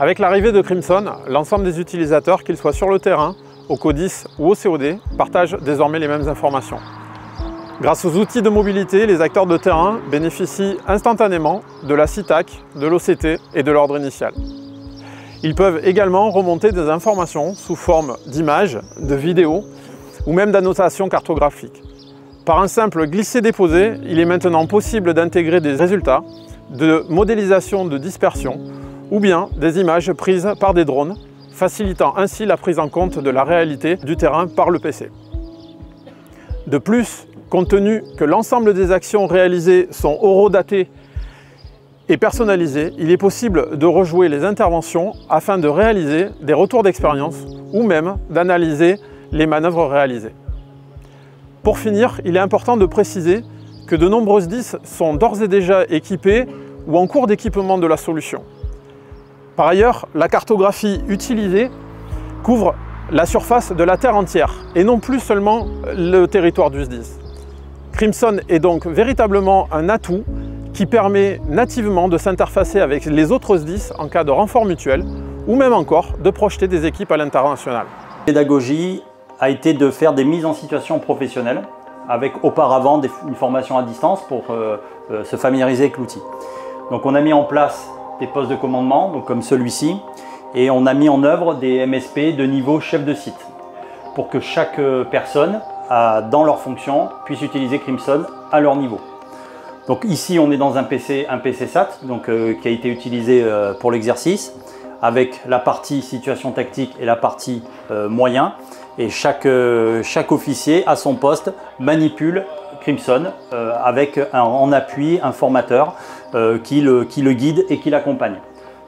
Avec l'arrivée de Crimson, l'ensemble des utilisateurs, qu'ils soient sur le terrain, au CODIS ou au COD, partagent désormais les mêmes informations. Grâce aux outils de mobilité, les acteurs de terrain bénéficient instantanément de la CITAC, de l'OCT et de l'ordre initial. Ils peuvent également remonter des informations sous forme d'images, de vidéos ou même d'annotations cartographiques. Par un simple glisser-déposer, il est maintenant possible d'intégrer des résultats de modélisation de dispersion ou bien des images prises par des drones, facilitant ainsi la prise en compte de la réalité du terrain par le PC. De plus, compte tenu que l'ensemble des actions réalisées sont horodatées et personnalisées, il est possible de rejouer les interventions afin de réaliser des retours d'expérience ou même d'analyser les manœuvres réalisées. Pour finir, il est important de préciser que de nombreux SDIS sont d'ores et déjà équipés ou en cours d'équipement de la solution. Par ailleurs, la cartographie utilisée couvre la surface de la Terre entière et non plus seulement le territoire du SDIS. Crimson est donc véritablement un atout qui permet nativement de s'interfacer avec les autres SDIS en cas de renfort mutuel ou même encore de projeter des équipes à l'international. La pédagogie a été de faire des mises en situation professionnelles avec auparavant une formation à distance pour se familiariser avec l'outil. Donc on a mis en place des postes de commandement, donc comme celui-ci, et on a mis en œuvre des MSP de niveau chef de site pour que chaque personne, dans leur fonction, puisse utiliser Crimson à leur niveau. Donc ici, on est dans un PC SAT donc, qui a été utilisé pour l'exercice, avec la partie situation tactique et la partie moyen. Et chaque officier à son poste manipule Crimson avec en appui un formateur qui le guide et qui l'accompagne.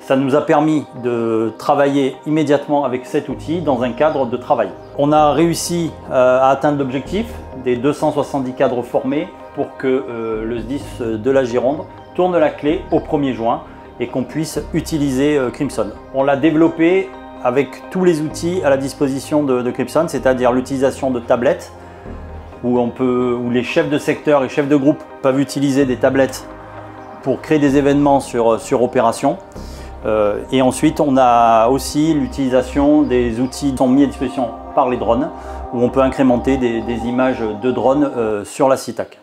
Ça nous a permis de travailler immédiatement avec cet outil dans un cadre de travail. On a réussi à atteindre l'objectif des 270 cadres formés pour que le SDIS de la Gironde tourne la clé au 1er juin et qu'on puisse utiliser Crimson. On l'a développé avec tous les outils à la disposition de Crimson, c'est-à-dire l'utilisation de tablettes où les chefs de secteur et chefs de groupe peuvent utiliser des tablettes pour créer des événements sur opération. Et ensuite, on a aussi l'utilisation des outils qui sont mis à disposition par les drones, où on peut incrémenter des images de drones sur la CITAC.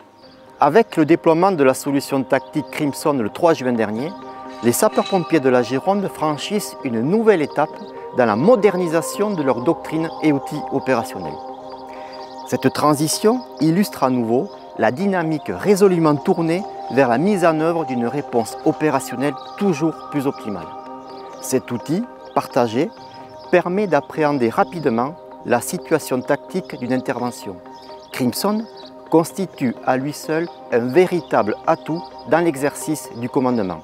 Avec le déploiement de la solution tactique Crimson le 3 juin dernier, les sapeurs-pompiers de la Gironde franchissent une nouvelle étape dans la modernisation de leur doctrine et outils opérationnels. Cette transition illustre à nouveau la dynamique résolument tournée vers la mise en œuvre d'une réponse opérationnelle toujours plus optimale. Cet outil, partagé, permet d'appréhender rapidement la situation tactique d'une intervention. Crimson constitue à lui seul un véritable atout dans l'exercice du commandement,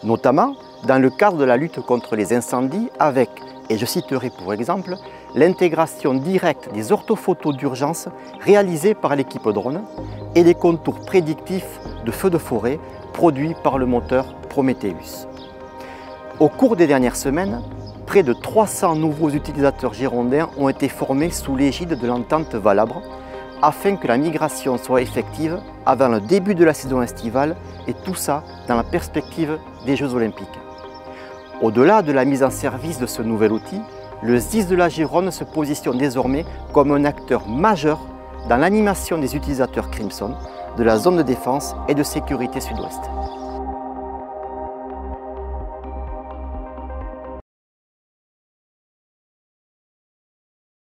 notamment dans le cadre de la lutte contre les incendies avec, et je citerai pour exemple, l'intégration directe des orthophotos d'urgence réalisées par l'équipe drone et les contours prédictifs de feux de forêt produits par le moteur Prometheus. Au cours des dernières semaines, près de 300 nouveaux utilisateurs girondins ont été formés sous l'égide de l'entente Valabre afin que la migration soit effective avant le début de la saison estivale et tout ça dans la perspective des Jeux Olympiques. Au-delà de la mise en service de ce nouvel outil, le SDIS de la Gironde se positionne désormais comme un acteur majeur dans l'animation des utilisateurs Crimson de la zone de défense et de sécurité sud-ouest.